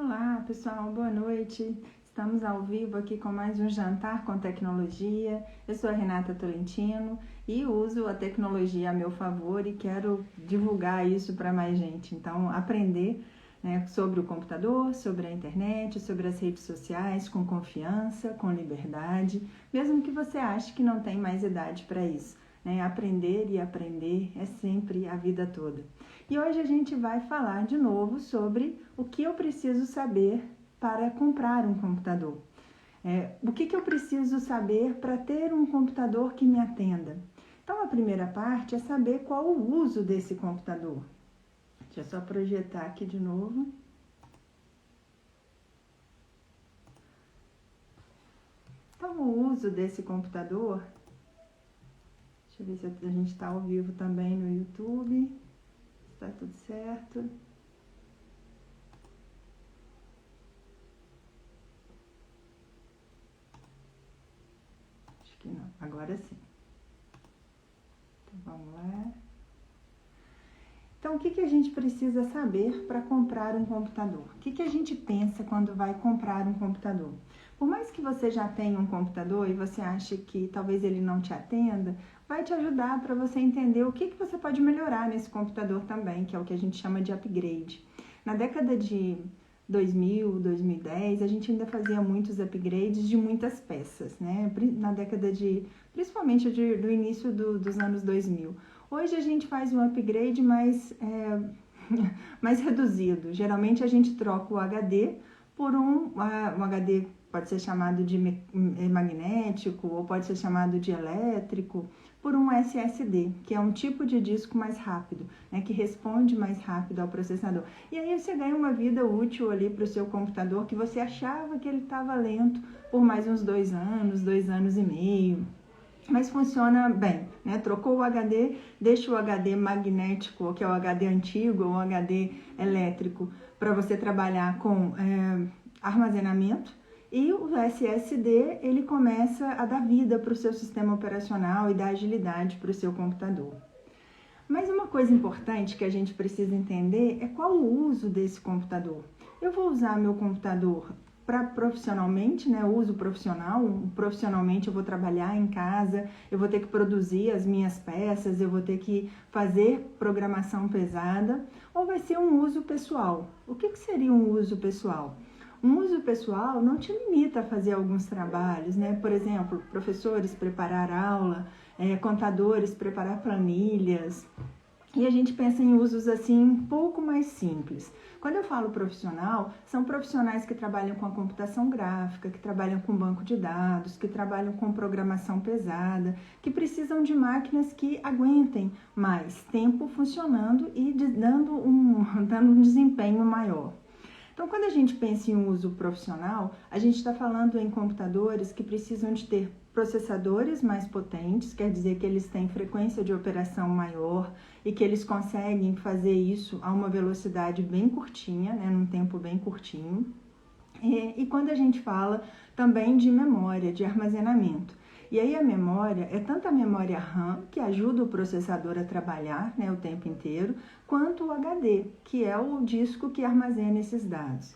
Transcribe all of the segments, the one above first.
Olá, pessoal, boa noite. Estamos ao vivo aqui com mais um Jantar com Tecnologia. Eu sou a Renata Tolentino e uso a tecnologia a meu favor e quero divulgar isso para mais gente. Então, aprender, sobre o computador, sobre a internet, sobre as redes sociais, com confiança, com liberdade, mesmo que você ache que não tem mais idade para isso. Aprender e aprender é sempre a vida toda. E hoje a gente vai falar de novo sobre o que eu preciso saber para comprar um computador. O que eu preciso saber para ter um computador que me atenda? Então, a primeira parte é saber qual o uso desse computador. Deixa eu só projetar aqui de novo. Então, o uso desse computador... Deixa eu ver se a gente está ao vivo também no YouTube. Está tudo certo. Acho que não. Agora sim. Então, vamos lá. Então, o que a gente precisa saber para comprar um computador? O que a gente pensa quando vai comprar um computador? Por mais que você já tenha um computador e você ache que talvez ele não te atenda, vai te ajudar para você entender o que você pode melhorar nesse computador também, que é o que a gente chama de upgrade. Na década de 2000, 2010, a gente ainda fazia muitos upgrades de muitas peças, né? Na década principalmente do início dos anos 2000. Hoje a gente faz um upgrade mais reduzido. Geralmente a gente troca o HD por um HD, pode ser chamado de magnético ou pode ser chamado de elétrico, por um SSD, que é um tipo de disco mais rápido, que responde mais rápido ao processador. E aí você ganha uma vida útil ali para o seu computador que você achava que ele estava lento por mais uns 2 anos, 2 anos e meio. Mas funciona bem, Trocou o HD, deixa o HD magnético, que é o HD antigo, ou o HD elétrico, para você trabalhar com armazenamento. E o SSD, ele começa a dar vida para o seu sistema operacional e dar agilidade para o seu computador. Mas uma coisa importante que a gente precisa entender é qual o uso desse computador. Eu vou usar meu computador profissionalmente, uso profissional. Profissionalmente eu vou trabalhar em casa, eu vou ter que produzir as minhas peças, eu vou ter que fazer programação pesada, ou vai ser um uso pessoal. O que seria um uso pessoal? Um uso pessoal não te limita a fazer alguns trabalhos, Por exemplo, professores preparar aula, contadores preparar planilhas. E a gente pensa em usos assim um pouco mais simples. Quando eu falo profissional, são profissionais que trabalham com a computação gráfica, que trabalham com banco de dados, que trabalham com programação pesada, que precisam de máquinas que aguentem mais tempo funcionando e dando um desempenho maior. Então, quando a gente pensa em um uso profissional, a gente está falando em computadores que precisam de ter processadores mais potentes, quer dizer que eles têm frequência de operação maior e que eles conseguem fazer isso a uma velocidade bem curtinha, num tempo bem curtinho. E quando a gente fala também de memória, de armazenamento. E aí a memória é tanto a memória RAM, que ajuda o processador a trabalhar o tempo inteiro, quanto o HD, que é o disco que armazena esses dados.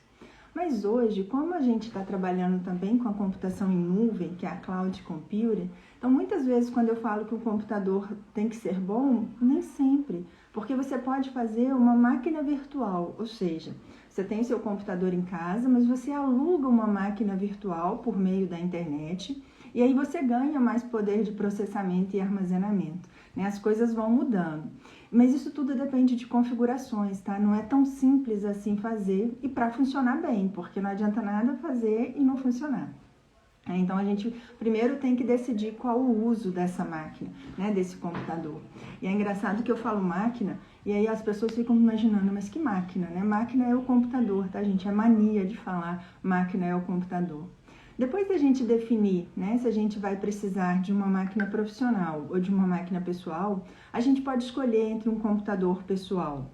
Mas hoje, como a gente está trabalhando também com a computação em nuvem, que é a Cloud Computing, então muitas vezes quando eu falo que o computador tem que ser bom, nem sempre, porque você pode fazer uma máquina virtual, ou seja, você tem seu computador em casa, mas você aluga uma máquina virtual por meio da internet, e aí você ganha mais poder de processamento e armazenamento. As coisas vão mudando. Mas isso tudo depende de configurações, tá? Não é tão simples assim fazer e para funcionar bem, porque não adianta nada fazer e não funcionar. Então, a gente primeiro tem que decidir qual o uso dessa máquina, desse computador. E é engraçado que eu falo máquina, e aí as pessoas ficam imaginando, mas que máquina, Máquina é o computador, tá, gente? É mania de falar máquina é o computador. Depois da gente definir, se a gente vai precisar de uma máquina profissional ou de uma máquina pessoal, a gente pode escolher entre um computador pessoal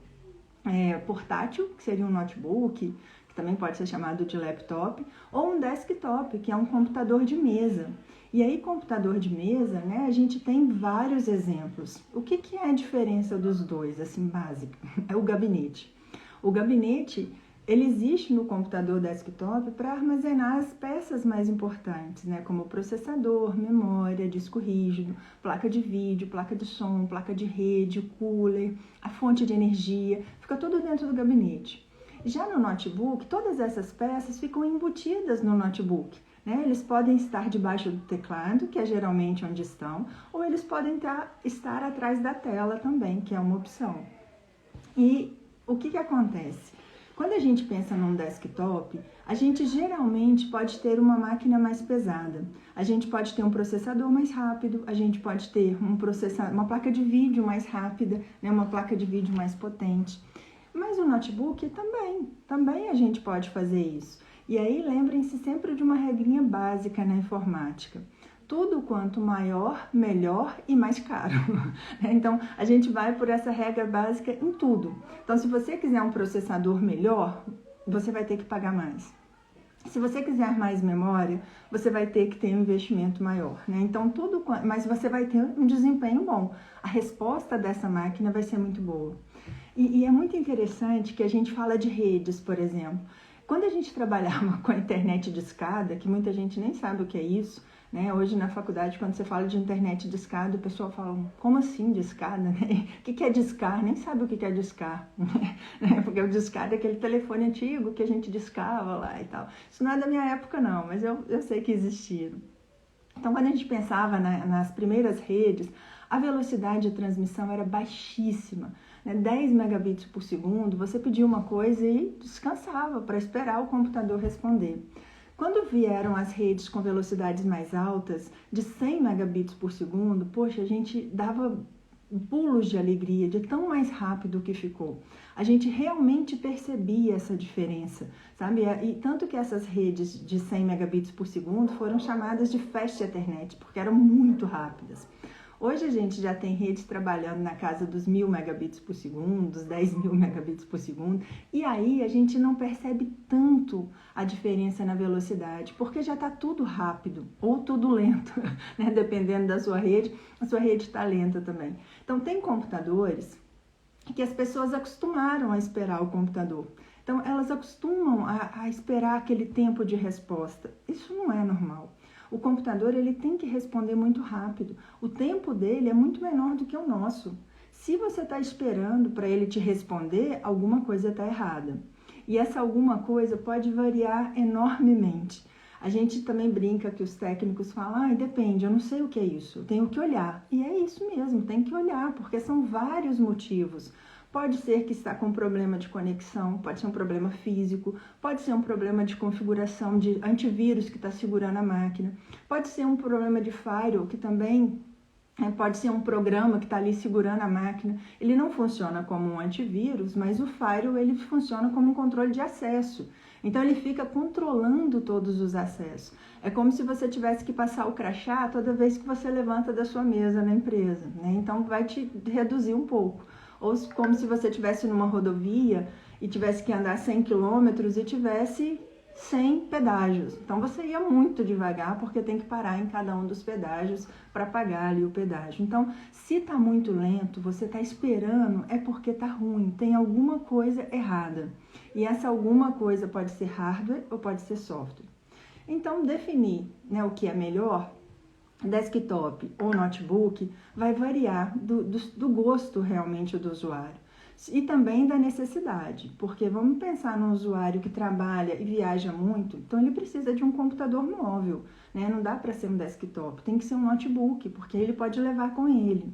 portátil, que seria um notebook, que também pode ser chamado de laptop, ou um desktop, que é um computador de mesa. E aí, computador de mesa, a gente tem vários exemplos. O que é a diferença dos dois, assim, básica? É o gabinete. O gabinete Ele existe no computador desktop para armazenar as peças mais importantes, né? Como processador, memória, disco rígido, placa de vídeo, placa de som, placa de rede, cooler, a fonte de energia, fica tudo dentro do gabinete. Já no notebook, todas essas peças ficam embutidas no notebook, né? Eles podem estar debaixo do teclado, que é geralmente onde estão, ou eles podem estar atrás da tela também, que é uma opção. E o que acontece? Quando a gente pensa num desktop, a gente geralmente pode ter uma máquina mais pesada. A gente pode ter um processador mais rápido, a gente pode ter uma placa de vídeo mais rápida, né? Uma placa de vídeo mais potente. Mas o notebook também a gente pode fazer isso. E aí lembrem-se sempre de uma regrinha básica na informática. Tudo quanto maior, melhor e mais caro. Então, a gente vai por essa regra básica em tudo. Então, se você quiser um processador melhor, você vai ter que pagar mais. Se você quiser mais memória, você vai ter que ter um investimento maior, né? Então, mas você vai ter um desempenho bom. A resposta dessa máquina vai ser muito boa. E é muito interessante que a gente fala de redes, por exemplo. Quando a gente trabalhava com a internet de escada, que muita gente nem sabe o que é isso, né? Hoje na faculdade, quando você fala de internet de escada, o pessoal fala, como assim de escada? Né? O que é discar? Nem sabe o que é discar, né? Porque o discar é aquele telefone antigo que a gente discava lá e tal. Isso não é da minha época não, mas eu sei que existia. Então, quando a gente pensava nas primeiras redes, a velocidade de transmissão era baixíssima, né? 10 megabits por segundo, você pedia uma coisa e descansava para esperar o computador responder. Quando vieram as redes com velocidades mais altas, de 100 megabits por segundo, poxa, a gente dava pulos de alegria, de tão mais rápido que ficou. A gente realmente percebia essa diferença, sabe? E tanto que essas redes de 100 megabits por segundo foram chamadas de Fast Ethernet, porque eram muito rápidas. Hoje a gente já tem redes trabalhando na casa dos 1000 megabits por segundo, dos 10.000 megabits por segundo, e aí a gente não percebe tanto a diferença na velocidade, porque já está tudo rápido ou tudo lento, né? Dependendo da sua rede, a sua rede está lenta também. Então tem computadores que as pessoas acostumaram a esperar o computador. Então elas acostumam a esperar aquele tempo de resposta. Isso não é normal. O computador ele tem que responder muito rápido. O tempo dele é muito menor do que o nosso. Se você está esperando para ele te responder, alguma coisa está errada. E essa alguma coisa pode variar enormemente. A gente também brinca que os técnicos falam, depende, eu não sei o que é isso, eu tenho que olhar. E é isso mesmo, tem que olhar, porque são vários motivos. Pode ser que está com um problema de conexão, pode ser um problema físico, pode ser um problema de configuração de antivírus que está segurando a máquina, pode ser um problema de firewall que também pode ser um programa que está ali segurando a máquina. Ele não funciona como um antivírus, mas o firewall ele funciona como um controle de acesso. Então ele fica controlando todos os acessos. É como se você tivesse que passar o crachá toda vez que você levanta da sua mesa na empresa, né? Então vai te reduzir um pouco. Ou como se você estivesse numa rodovia e tivesse que andar 100 quilômetros e tivesse 100 pedágios. Então você ia muito devagar porque tem que parar em cada um dos pedágios para pagar ali o pedágio. Então, se está muito lento, você está esperando, é porque está ruim, tem alguma coisa errada. E essa alguma coisa pode ser hardware ou pode ser software. Então, definir, né, o que é melhor, desktop ou notebook, vai variar do gosto realmente do usuário. E também da necessidade, porque vamos pensar num usuário que trabalha e viaja muito, então ele precisa de um computador móvel, né? Não dá para ser um desktop, tem que ser um notebook, porque ele pode levar com ele.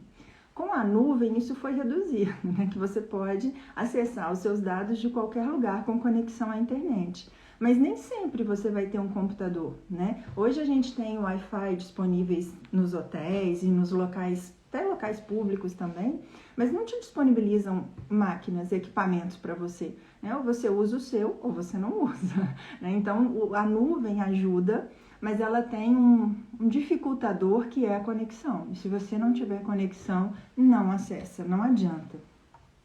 Com a nuvem, isso foi reduzido, né? Que você pode acessar os seus dados de qualquer lugar com conexão à internet. Mas nem sempre você vai ter um computador, né? Hoje a gente tem Wi-Fi disponíveis nos hotéis e nos locais, até locais públicos também, mas não te disponibilizam máquinas, equipamentos para você, né? Ou você usa o seu ou você não usa, né? Então a nuvem ajuda, mas ela tem um dificultador que é a conexão. E se você não tiver conexão, não acessa, não adianta.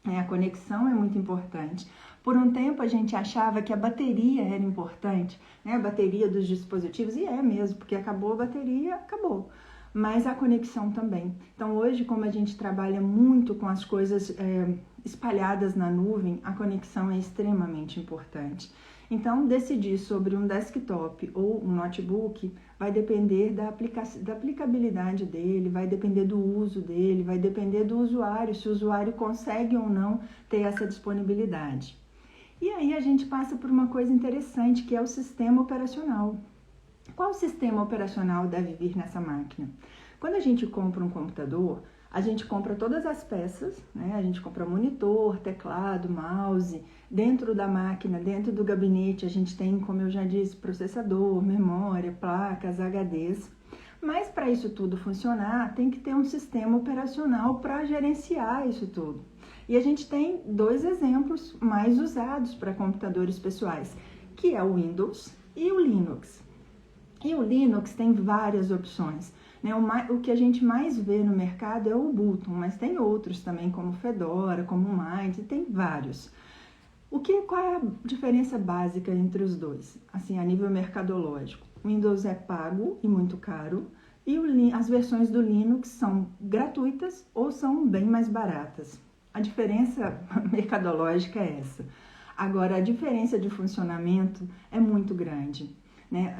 A conexão é muito importante. Por um tempo a gente achava que a bateria era importante, né? A bateria dos dispositivos, e é mesmo, porque acabou a bateria, acabou. mas a conexão também. Então hoje, como a gente trabalha muito com as coisas espalhadas na nuvem, a conexão é extremamente importante. Então, decidir sobre um desktop ou um notebook vai depender da aplicabilidade dele, vai depender do uso dele, vai depender do usuário, se o usuário consegue ou não ter essa disponibilidade. E aí a gente passa por uma coisa interessante, que é o sistema operacional. Qual sistema operacional deve vir nessa máquina? Quando a gente compra um computador, a gente compra todas as peças, né? A gente compra monitor, teclado, mouse. Dentro da máquina, dentro do gabinete, a gente tem, como eu já disse, processador, memória, placas, HDs. Mas para isso tudo funcionar, tem que ter um sistema operacional para gerenciar isso tudo. E a gente tem dois exemplos mais usados para computadores pessoais, que é o Windows e o Linux. E o Linux tem várias opções, né? O que a gente mais vê no mercado é o Ubuntu, mas tem outros também, como Fedora, como Mint, tem vários. Qual é a diferença básica entre os dois, assim, a nível mercadológico? O Windows é pago e muito caro, e as versões do Linux são gratuitas ou são bem mais baratas. A diferença mercadológica é essa. Agora, a diferença de funcionamento é muito grande, né?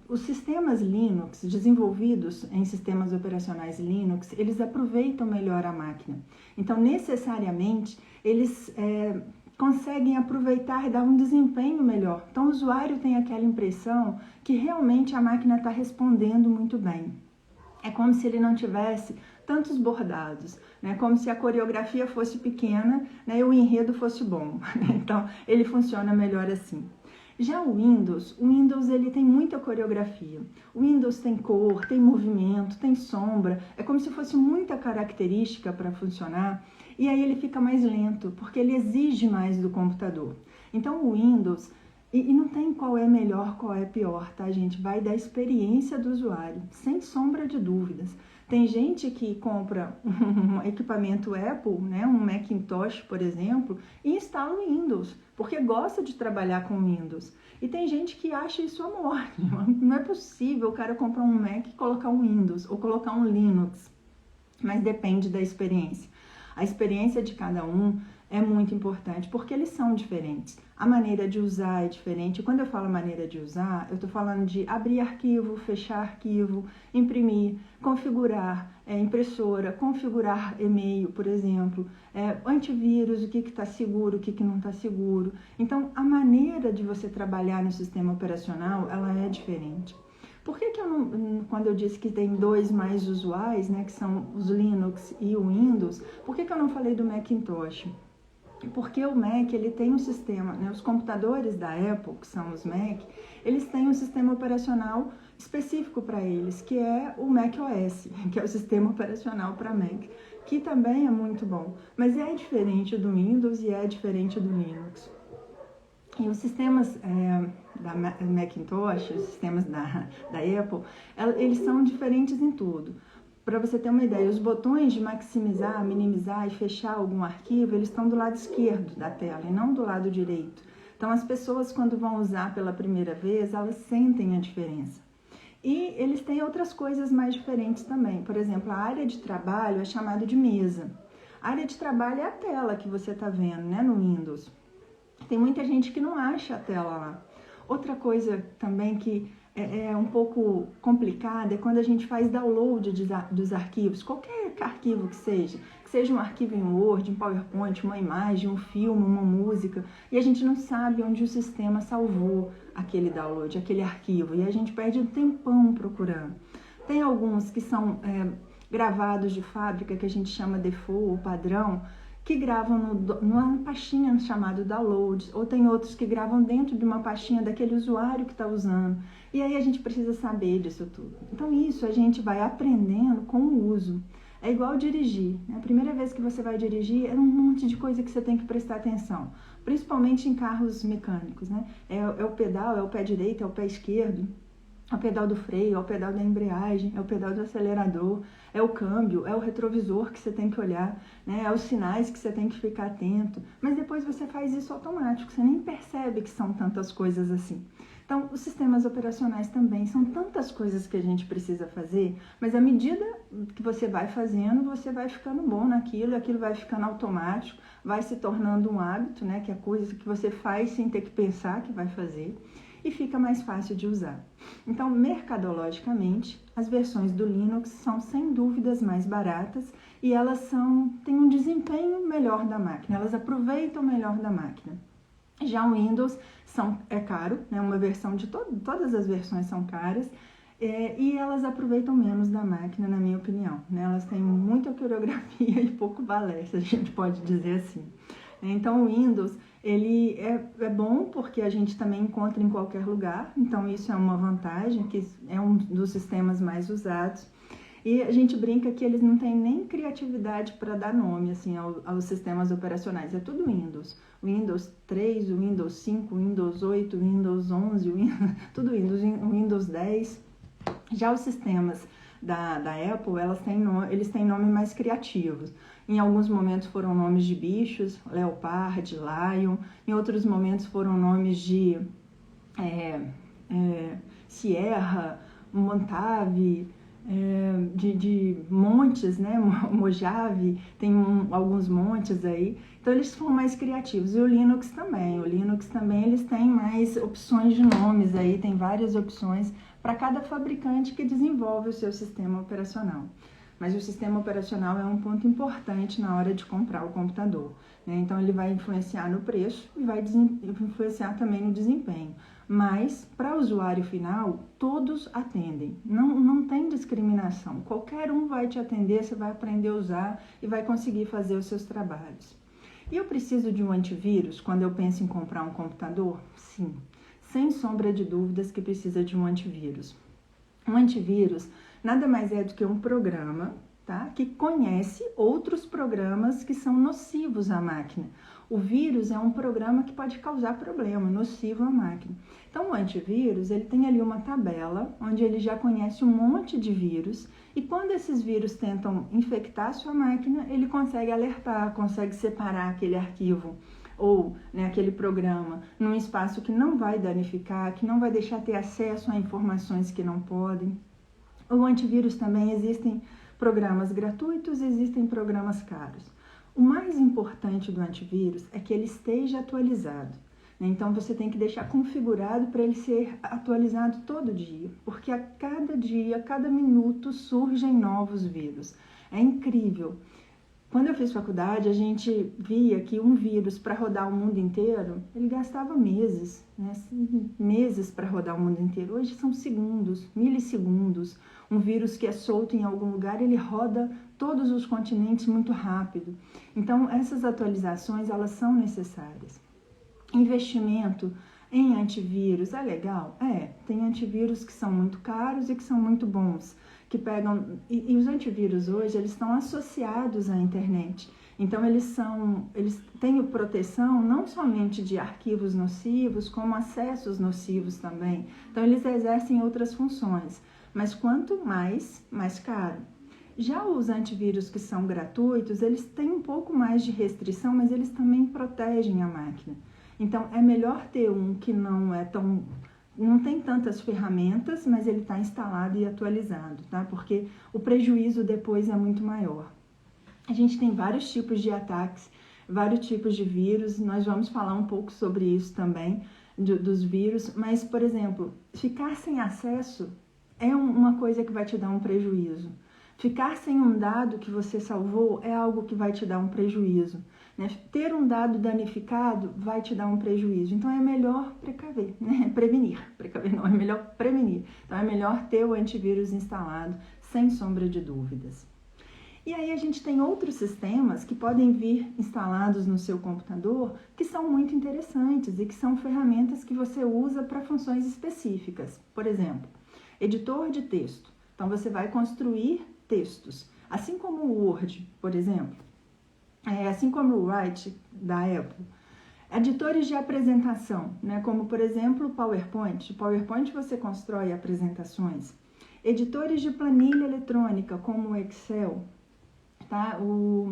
Os sistemas Linux, desenvolvidos em sistemas operacionais Linux, eles aproveitam melhor a máquina. Então, necessariamente, eles conseguem aproveitar e dar um desempenho melhor. Então, o usuário tem aquela impressão que realmente a máquina está respondendo muito bem. É como se ele não tivesse tantos bordados, né? Como se a coreografia fosse pequena, né? E o enredo fosse bom. Então, ele funciona melhor assim. Já o Windows ele tem muita coreografia. O Windows tem cor, tem movimento, tem sombra. É como se fosse muita característica para funcionar. E aí ele fica mais lento, porque ele exige mais do computador. Então o Windows, e não tem qual é melhor, qual é pior, tá, gente? Vai da experiência do usuário, sem sombra de dúvidas. Tem gente que compra um equipamento Apple, né, um Macintosh, por exemplo, e instala o Windows, porque gosta de trabalhar com Windows. E tem gente que acha isso a morte. Não é possível o cara comprar um Mac e colocar um Windows ou colocar um Linux, mas depende da experiência. A experiência de cada um é muito importante, porque eles são diferentes. A maneira de usar é diferente. Quando eu falo maneira de usar, eu estou falando de abrir arquivo, fechar arquivo, imprimir, configurar impressora, configurar e-mail, por exemplo, antivírus, o que está seguro, o que não está seguro. Então, a maneira de você trabalhar no sistema operacional, ela é diferente. Por que eu não, quando eu disse que tem dois mais usuais, né, que são os Linux e o Windows, por que eu não falei do Macintosh? Porque o Mac, ele tem um sistema, né, os computadores da Apple, que são os Mac, eles têm um sistema operacional específico para eles, que é o macOS, que é o sistema operacional para Mac, que também é muito bom, mas é diferente do Windows e é diferente do Linux. E os sistemas da Macintosh, os sistemas da Apple, eles são diferentes em tudo. Para você ter uma ideia, os botões de maximizar, minimizar e fechar algum arquivo, eles estão do lado esquerdo da tela e não do lado direito. Então, as pessoas, quando vão usar pela primeira vez, elas sentem a diferença. E eles têm outras coisas mais diferentes também. Por exemplo, a área de trabalho é chamada de mesa. A área de trabalho é a tela que você está vendo, né, no Windows. Tem muita gente que não acha a tela lá. Outra coisa também que é um pouco complicada é quando a gente faz download dos arquivos, qualquer arquivo que seja um arquivo em Word, em PowerPoint, uma imagem, um filme, uma música, e a gente não sabe onde o sistema salvou aquele download, aquele arquivo, e a gente perde um tempão procurando. Tem alguns que são gravados de fábrica, que a gente chama default, ou padrão, que gravam numa pastinha chamada downloads, ou tem outros que gravam dentro de uma pastinha daquele usuário que está usando. E aí a gente precisa saber disso tudo. Então isso a gente vai aprendendo com o uso. É igual dirigir, né? A primeira vez que você vai dirigir é um monte de coisa que você tem que prestar atenção, principalmente em carros mecânicos, né? É o pedal, é o pé direito, é o pé esquerdo. É o pedal do freio, é o pedal da embreagem, é o pedal do acelerador, é o câmbio, é o retrovisor que você tem que olhar, né? É os sinais que você tem que ficar atento. Mas depois você faz isso automático, você nem percebe que são tantas coisas assim. Então, os sistemas operacionais também são tantas coisas que a gente precisa fazer, mas à medida que você vai fazendo, você vai ficando bom naquilo, aquilo vai ficando automático, vai se tornando um hábito, né? Que é coisa que você faz sem ter que pensar que vai fazer e fica mais fácil de usar. Então, mercadologicamente, as versões do Linux são sem dúvidas mais baratas e elas têm um desempenho melhor da máquina, elas aproveitam melhor da máquina. Já o Windows é caro, né? Uma versão de todas as versões são caras e elas aproveitam menos da máquina, na minha opinião, né? Elas têm muita coreografia e pouco balé, se a gente pode dizer assim. Então, o Windows, ele é bom porque a gente também encontra em qualquer lugar, então isso é uma vantagem, que é um dos sistemas mais usados. E a gente brinca que eles não têm nem criatividade para dar nome assim, aos sistemas operacionais, é tudo Windows. Windows 3, o Windows 5, o Windows 8, o Windows 11, tudo Windows, o Windows 10. Já os sistemas da Apple, eles têm nomes mais criativos. Em alguns momentos foram nomes de bichos, Leopard, Lion. Em outros momentos foram nomes de Sierra, Montave, de montes, né? Mojave, tem alguns montes aí. Então, eles foram mais criativos. E o Linux também. O Linux também, eles têm mais opções de nomes aí, tem várias opções para cada fabricante que desenvolve o seu sistema operacional. Mas o sistema operacional é um ponto importante na hora de comprar o computador, né? Então, ele vai influenciar no preço e vai influenciar também no desempenho. Mas, para o usuário final, todos atendem. Não tem discriminação. Qualquer um vai te atender, você vai aprender a usar e vai conseguir fazer os seus trabalhos. E eu preciso de um antivírus quando eu penso em comprar um computador? Sim, sem sombra de dúvidas que precisa de um antivírus. Um antivírus nada mais é do que um programa, tá? Que conhece outros programas que são nocivos à máquina. O vírus é um programa que pode causar problema, nocivo à máquina. Então, o antivírus, ele tem ali uma tabela onde ele já conhece um monte de vírus e quando esses vírus tentam infectar a sua máquina, ele consegue alertar, consegue separar aquele arquivo ou aquele programa num espaço que não vai danificar, que não vai deixar ter acesso a informações que não podem. O antivírus também existem programas gratuitos, existem programas caros. O mais importante do antivírus é que ele esteja atualizado. Então, você tem que deixar configurado para ele ser atualizado todo dia, porque a cada dia, a cada minuto, surgem novos vírus. É incrível. Quando eu fiz faculdade, a gente via que um vírus para rodar o mundo inteiro, ele gastava meses, né? Meses para rodar o mundo inteiro. Hoje são segundos, milissegundos. Um vírus que é solto em algum lugar, ele roda todos os continentes muito rápido. Então, essas atualizações, elas são necessárias. Investimento em antivírus é legal? Tem antivírus que são muito caros e que são muito bons, que pegam, e os antivírus hoje, eles estão associados à internet. Então, eles têm proteção não somente de arquivos nocivos, como acessos nocivos também. Então, eles exercem outras funções, mas quanto mais caro. Já os antivírus que são gratuitos, eles têm um pouco mais de restrição, mas eles também protegem a máquina. Então, é melhor ter um que não tem tantas ferramentas, mas ele está instalado e atualizado, tá? Porque o prejuízo depois é muito maior. A gente tem vários tipos de ataques, vários tipos de vírus, nós vamos falar um pouco sobre isso também, dos vírus, mas, por exemplo, ficar sem acesso é uma coisa que vai te dar um prejuízo. Ficar sem um dado que você salvou é algo que vai te dar um prejuízo. Né? Ter um dado danificado vai te dar um prejuízo. Então, é melhor precaver, né? Prevenir. Precaver não, é melhor prevenir. Então, é melhor ter o antivírus instalado, sem sombra de dúvidas. E aí, a gente tem outros sistemas que podem vir instalados no seu computador que são muito interessantes e que são ferramentas que você usa para funções específicas. Por exemplo, editor de texto. Então, você vai construir textos. Assim como o Word, por exemplo. Assim como o Write da Apple, Editores de apresentação, né? Como por exemplo o PowerPoint. O PowerPoint você constrói apresentações. Editores de planilha eletrônica, como o Excel. Tá?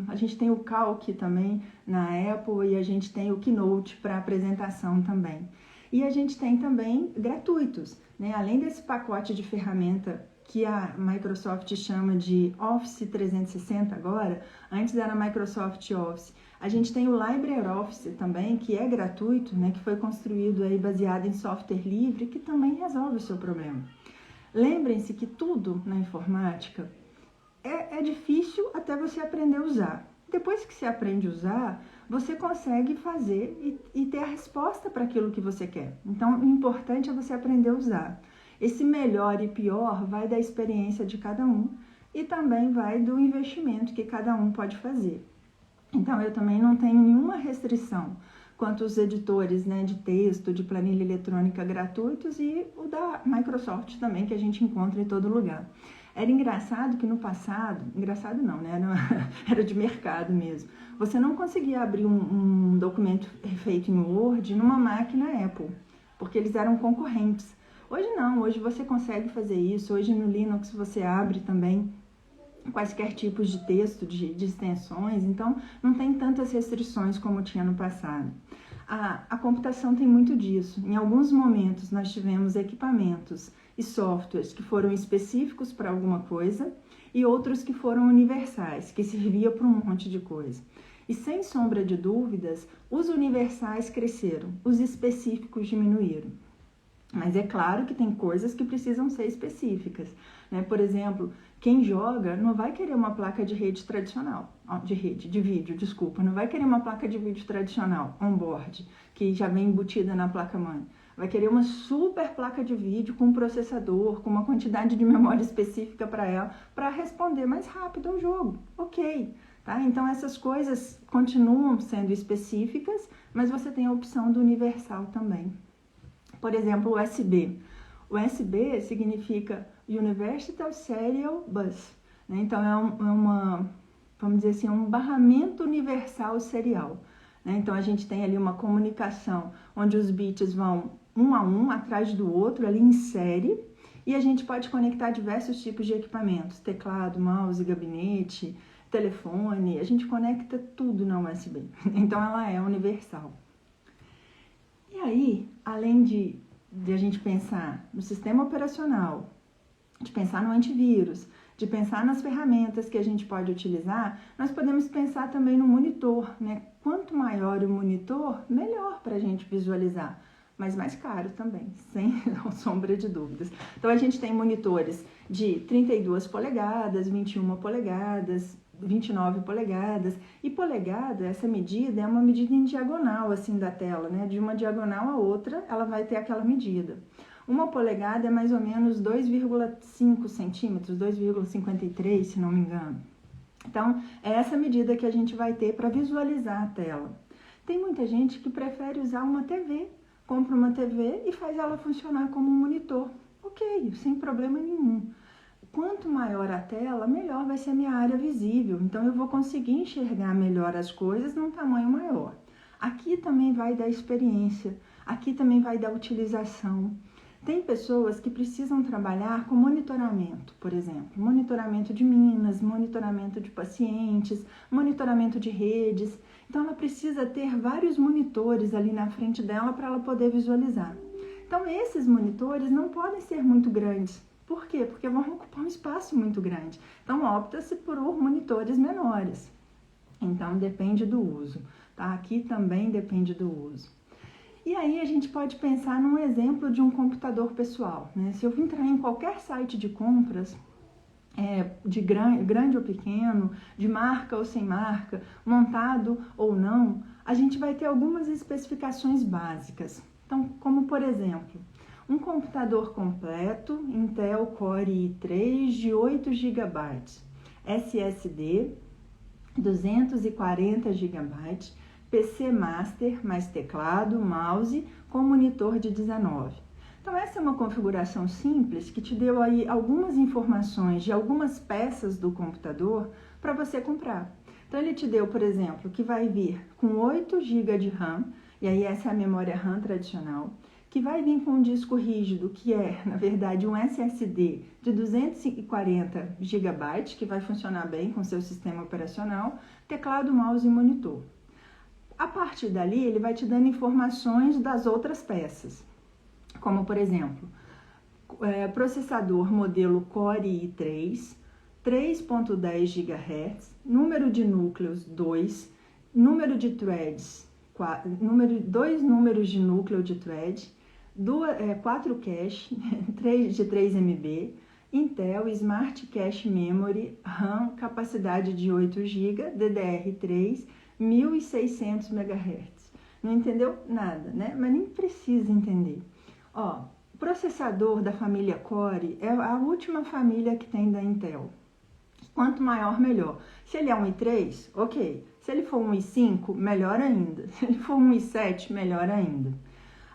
A gente tem o Calc também na Apple e a gente tem o Keynote para apresentação também. E a gente tem também gratuitos, né? Além desse pacote de ferramenta que a Microsoft chama de Office 360 agora, antes era Microsoft Office. A gente tem o LibreOffice também, que é gratuito, né? Que foi construído aí baseado em software livre, que também resolve o seu problema. Lembrem-se que tudo na informática é difícil até você aprender a usar. Depois que você aprende a usar, você consegue fazer e ter a resposta para aquilo que você quer. Então, o importante é você aprender a usar. Esse melhor e pior vai da experiência de cada um e também vai do investimento que cada um pode fazer. Então, eu também não tenho nenhuma restrição quanto aos editores, né, de texto, de planilha eletrônica gratuitos e o da Microsoft também, que a gente encontra em todo lugar. Era engraçado que no passado, engraçado não, né? Era de mercado mesmo. Você não conseguia abrir um documento feito em Word numa máquina Apple, porque eles eram concorrentes. Hoje não, hoje você consegue fazer isso. Hoje no Linux você abre também quaisquer tipos de texto, de extensões, então não tem tantas restrições como tinha no passado. A computação tem muito disso. Em alguns momentos nós tivemos equipamentos e softwares que foram específicos para alguma coisa e outros que foram universais, que serviam para um monte de coisa. E sem sombra de dúvidas, os universais cresceram, os específicos diminuíram. Mas é claro que tem coisas que precisam ser específicas, né? Por exemplo, quem joga não vai querer uma placa de rede tradicional, de vídeo, não vai querer uma placa de vídeo tradicional, on-board, que já vem embutida na placa-mãe. Vai querer uma super placa de vídeo com processador, com uma quantidade de memória específica para ela, para responder mais rápido ao jogo. Ok, tá? Então essas coisas continuam sendo específicas, mas você tem a opção do universal também. Por exemplo, o USB. O USB significa Universal Serial Bus, né? Então vamos dizer assim, um barramento universal serial, né? Então a gente tem ali uma comunicação onde os bits vão um a um atrás do outro ali em série e a gente pode conectar diversos tipos de equipamentos, teclado, mouse, gabinete, telefone, a gente conecta tudo na USB. Então ela é universal. E aí, além de a gente pensar no sistema operacional, de pensar no antivírus, de pensar nas ferramentas que a gente pode utilizar, nós podemos pensar também no monitor, né? Quanto maior o monitor, melhor para a gente visualizar, mas mais caro também, sem sombra de dúvidas. Então, a gente tem monitores de 32 polegadas, 21 polegadas, 29 polegadas, e polegada, essa medida é uma medida em diagonal, assim, da tela, né? De uma diagonal a outra, ela vai ter aquela medida. Uma polegada é mais ou menos 2,5 centímetros, 2,53, se não me engano. Então, é essa medida que a gente vai ter para visualizar a tela. Tem muita gente que prefere usar uma TV, compra uma TV e faz ela funcionar como um monitor. Ok, sem problema nenhum. Quanto maior a tela, melhor vai ser a minha área visível. Então, eu vou conseguir enxergar melhor as coisas num tamanho maior. Aqui também vai da experiência, aqui também vai da utilização. Tem pessoas que precisam trabalhar com monitoramento, por exemplo, monitoramento de minas, monitoramento de pacientes, monitoramento de redes. Então, ela precisa ter vários monitores ali na frente dela para ela poder visualizar. Então, esses monitores não podem ser muito grandes. Por quê? Porque vão ocupar um espaço muito grande. Então, opta-se por monitores menores. Então, depende do uso, tá? Aqui também depende do uso. E aí, a gente pode pensar num exemplo de um computador pessoal, né? Se eu entrar em qualquer site de compras, de grande ou pequeno, de marca ou sem marca, montado ou não, a gente vai ter algumas especificações básicas. Então, como por exemplo, um computador completo, Intel Core i3 de 8 GB, SSD, 240 GB, PC Master mais teclado, mouse, com monitor de 19. Então, essa é uma configuração simples que te deu aí algumas informações de algumas peças do computador para você comprar. Então, ele te deu, por exemplo, que vai vir com 8 GB de RAM e aí essa é a memória RAM tradicional, que vai vir com um disco rígido, que é, na verdade, um SSD de 240 GB, que vai funcionar bem com seu sistema operacional, teclado, mouse e monitor. A partir dali, ele vai te dando informações das outras peças, como, por exemplo, processador modelo Core i3, 3.10 GHz, número de núcleos 2, número de threads, 2 números de núcleo de thread, 4 cache de 3 MB, Intel Smart Cache Memory, RAM, capacidade de 8 GB, DDR3, 1600 MHz. Não entendeu nada, né? Mas nem precisa entender. Ó, processador da família Core é a última família que tem da Intel. Quanto maior, melhor. Se ele é um i3, ok. Se ele for um i5, melhor ainda. Se ele for um i7, melhor ainda.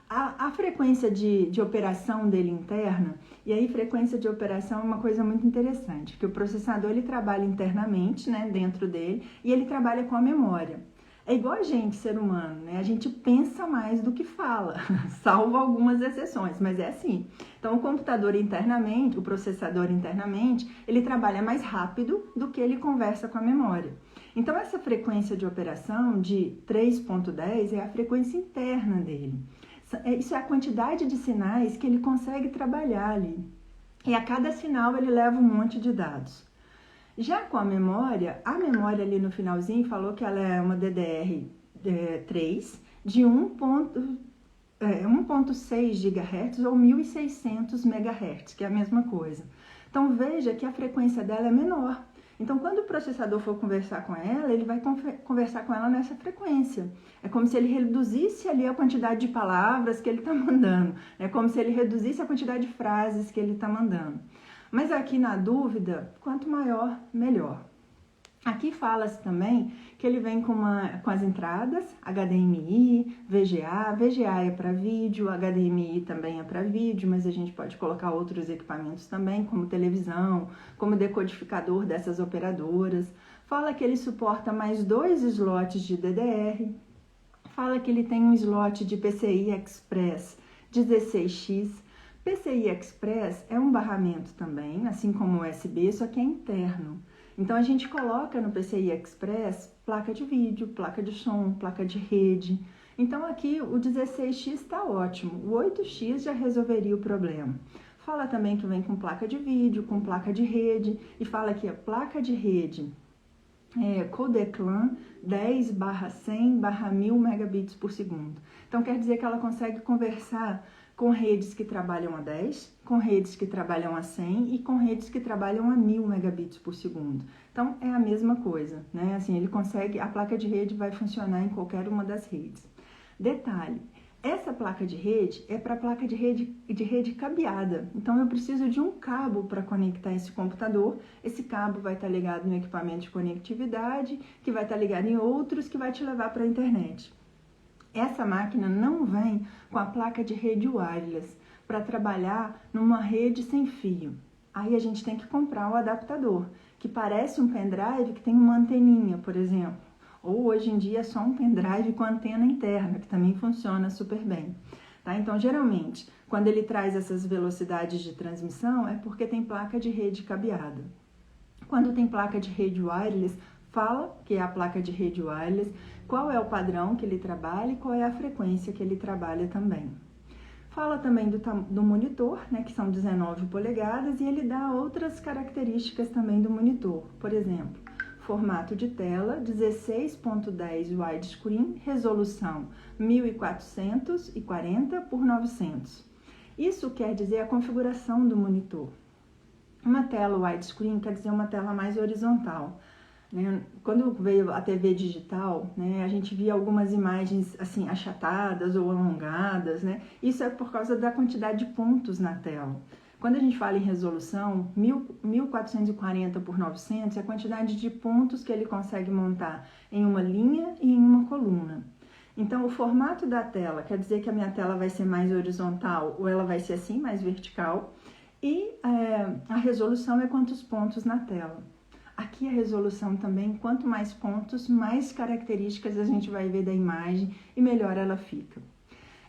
A frequência de operação dele interna, e aí frequência de operação é uma coisa muito interessante, porque o processador ele trabalha internamente, né, dentro dele, e ele trabalha com a memória. É igual a gente, ser humano, né? A gente pensa mais do que fala, salvo algumas exceções, mas é assim. Então, o computador internamente, o processador internamente, ele trabalha mais rápido do que ele conversa com a memória. Então, essa frequência de operação de 3.10 é a frequência interna dele. Isso é a quantidade de sinais que ele consegue trabalhar ali. E a cada sinal ele leva um monte de dados. Já com a memória ali no finalzinho falou que ela é uma DDR3 de 1.6 GHz ou 1600 MHz, que é a mesma coisa. Então veja que a frequência dela é menor. Então, quando o processador for conversar com ela, ele vai conversar com ela nessa frequência. É como se ele reduzisse ali a quantidade de palavras que ele está mandando. É como se ele reduzisse a quantidade de frases que ele está mandando. Mas aqui na dúvida, quanto maior, melhor. Aqui fala-se também que ele vem com as entradas HDMI, VGA. VGA é para vídeo, HDMI também é para vídeo, mas a gente pode colocar outros equipamentos também, como televisão, como decodificador dessas operadoras. Fala que ele suporta mais 2 slots de DDR. Fala que ele tem um slot de PCI Express 16X. PCI Express é um barramento também, assim como o USB, só que é interno. Então, a gente coloca no PCI Express placa de vídeo, placa de som, placa de rede. Então, aqui o 16X está ótimo. O 8X já resolveria o problema. Fala também que vem com placa de vídeo, com placa de rede. E fala que a placa de rede é Codeclan 10/100/1000 megabits por segundo. Então, quer dizer que ela consegue conversar com redes que trabalham a 10, com redes que trabalham a 100 e com redes que trabalham a 1000 megabits por segundo. Então, é a mesma coisa, né? Assim, ele consegue, a placa de rede vai funcionar em qualquer uma das redes. Detalhe, essa placa de rede é para placa de rede cabeada. Então, eu preciso de um cabo para conectar esse computador. Esse cabo vai estar ligado no equipamento de conectividade, que vai estar ligado em outros, que vai te levar para a internet. Essa máquina não vem com a placa de rede wireless para trabalhar numa rede sem fio. Aí a gente tem que comprar o adaptador, que parece um pendrive que tem uma anteninha, por exemplo. Ou hoje em dia é só um pendrive com antena interna, que também funciona super bem. Tá? Então, geralmente, quando ele traz essas velocidades de transmissão, é porque tem placa de rede cabeada. Quando tem placa de rede wireless, fala que é a placa de rede wireless, qual é o padrão que ele trabalha e qual é a frequência que ele trabalha também. Fala também do monitor, né, que são 19 polegadas, e ele dá outras características também do monitor. Por exemplo, formato de tela 16.10 widescreen, resolução 1440 por 900. Isso quer dizer a configuração do monitor. Uma tela widescreen quer dizer uma tela mais horizontal. Quando veio a TV digital, né, a gente via algumas imagens assim achatadas ou alongadas, né? Isso é por causa da quantidade de pontos na tela. Quando a gente fala em resolução, 1440 por 900 é a quantidade de pontos que ele consegue montar em uma linha e em uma coluna. Então, o formato da tela quer dizer que a minha tela vai ser mais horizontal ou ela vai ser assim, mais vertical. E a resolução é quantos pontos na tela. Aqui a resolução também, quanto mais pontos, mais características a gente vai ver da imagem e melhor ela fica.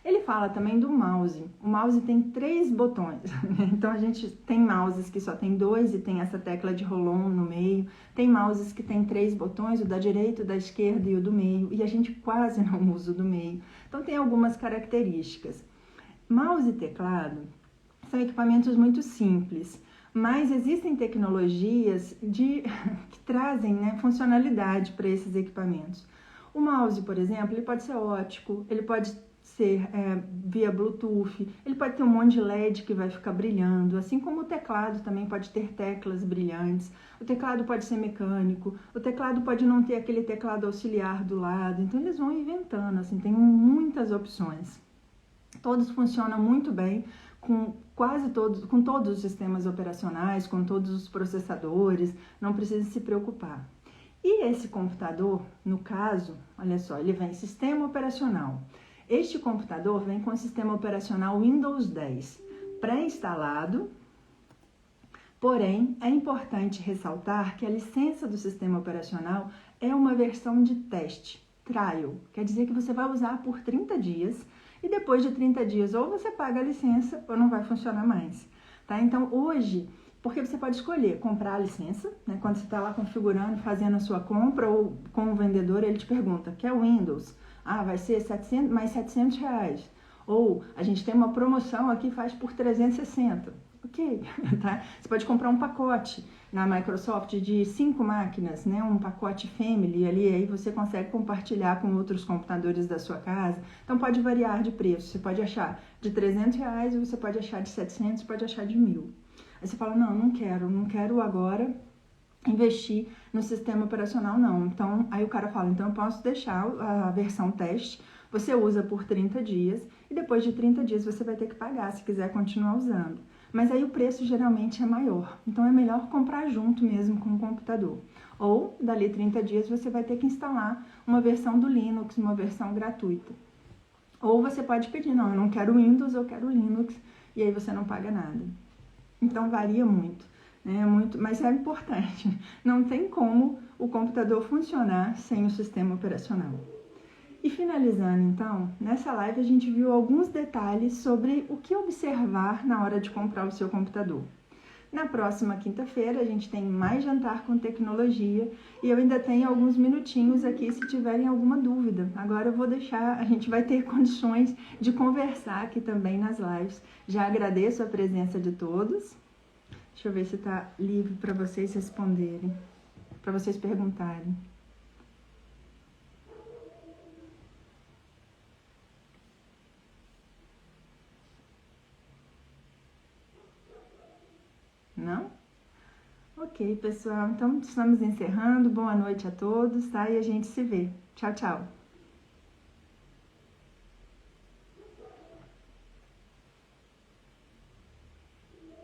Ele fala também do mouse. O mouse tem 3 botões, né? Então a gente tem mouses que só tem 2 e tem essa tecla de roll-on no meio. Tem mouses que tem 3 botões, o da direita, o da esquerda e o do meio. E a gente quase não usa o do meio. Então tem algumas características. Mouse e teclado são equipamentos muito simples, mas existem tecnologias que trazem, né, funcionalidade para esses equipamentos. O mouse, por exemplo, ele pode ser óptico, ele pode ser via Bluetooth, ele pode ter um monte de LED que vai ficar brilhando, assim como o teclado também pode ter teclas brilhantes. O teclado pode ser mecânico, o teclado pode não ter aquele teclado auxiliar do lado, então eles vão inventando, assim, tem muitas opções. Todos funcionam muito bem com com todos os sistemas operacionais, com todos os processadores, não precisa se preocupar. E esse computador, no caso, olha só, ele vem sistema operacional. Este computador vem com o sistema operacional Windows 10 pré-instalado, porém é importante ressaltar que a licença do sistema operacional é uma versão de teste, trial, quer dizer que você vai usar por 30 dias e depois de 30 dias ou você paga a licença ou não vai funcionar mais, tá? Então hoje, porque você pode escolher comprar a licença, né? Quando você está lá configurando, fazendo a sua compra ou com o vendedor, ele te pergunta, quer Windows? Ah, vai ser mais 700 reais. Ou a gente tem uma promoção aqui, faz por 360. Ok, tá? Você pode comprar um pacote na Microsoft de 5 máquinas, né? Um pacote Family ali, aí você consegue compartilhar com outros computadores da sua casa. Então pode variar de preço. Você pode achar de 300 reais, ou você pode achar de 700, pode achar de 1.000. Aí você fala, não quero agora investir no sistema operacional, não. Então, aí o cara fala, então eu posso deixar a versão teste, você usa por 30 dias e depois de 30 dias você vai ter que pagar se quiser continuar usando. Mas aí o preço geralmente é maior, então é melhor comprar junto mesmo com o computador. Ou, dali 30 dias, você vai ter que instalar uma versão do Linux, uma versão gratuita. Ou você pode pedir, não, eu não quero Windows, eu quero Linux, e aí você não paga nada. Então varia muito, né? Mas é importante. Não tem como o computador funcionar sem o sistema operacional. E finalizando então, nessa live a gente viu alguns detalhes sobre o que observar na hora de comprar o seu computador. Na próxima quinta-feira a gente tem mais jantar com tecnologia e eu ainda tenho alguns minutinhos aqui se tiverem alguma dúvida. Agora eu vou deixar, a gente vai ter condições de conversar aqui também nas lives. Já agradeço a presença de todos. Deixa eu ver se está livre para vocês responderem, para vocês perguntarem. Não? Ok, pessoal. Então, estamos encerrando. Boa noite a todos, tá? E a gente se vê. Tchau, tchau.